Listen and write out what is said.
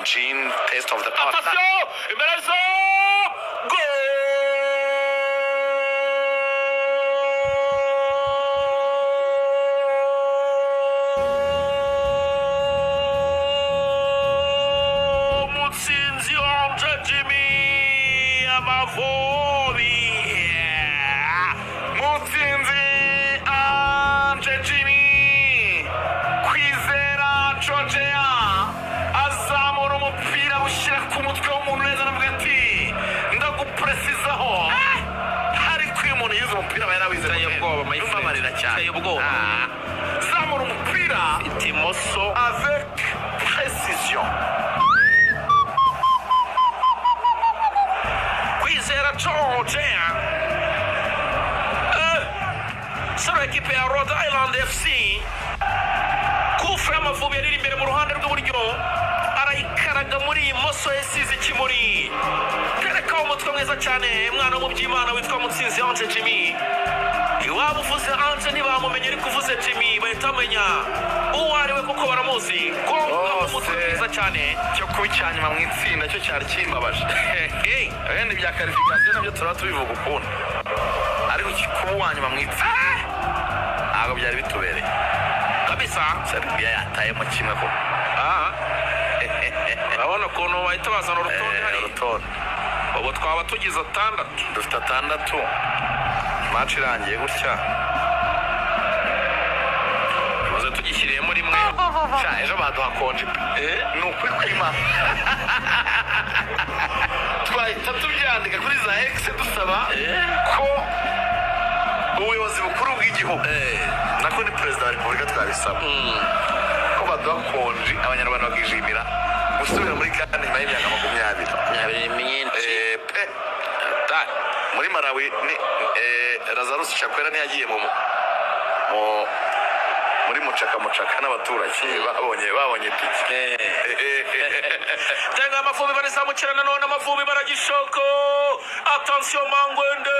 gene taste of the pot. Attention, Imbelezo, goal! Mutsinzi onje Jimmy Amavubi. Mutsinzi onje Jimmy. Kwizera Georgia. Azamura umupira ushyira ku mutwe w'umuntu neza aravuga ati ndagupresizaho. Ariko uyu muntu yize umupira yarawize yumva amarira cyane. Zamura umupira imoso avec précision. Kwizera Georgia. Sura ekipe ya Rhode Island FC. Kufra Amavubi yari imbere mu ruhande rw'uburyo arayikaraga muri imoso yasize ikimuri. Tereka umutwe mwiza cyane mwana w'umubyimana witwa Mutsinzi Anje Jimmy. Iwaba uvuze Anje ntibamumenye ariko uvuze Jimmy bahita bamenya uwo ari we kuko baramuzi. Umutwe mwiza cyane cyo kucyanyuma mu itsinda cyo cyari kimbabaje. Ibindi bya qualification nabyo turaba tubivuga ukundi, ariko kuba uwanyuma mu itsinda ntabwo byari bitubereye kabisa. Serbia yatayemo kimwe ko urabona ukuntu bahita bazana urutonde hari. Ubu twaba tugize 6. dufite 6. match irangiye gutya tuze tugishyiriyemo rimwe. ejo baduha konje ni ukuri kwima twahita tubyandika kuri za X dusaba ko ubuyobozi bukuru bw'igihugu nako ni perezida wa repubulika twabisaba ko baduha konje abanyarwanda bakishimira gusubira muri kandi nyuma y'imyaka 20 myinshi. Muri Malawi ni Lazarus Chakwera ntiyagiye muri mucaka n'abaturage babonye tiki. Tenga Amavubi barizamukirana none Amavubi baragishoko. Attention Mangwende.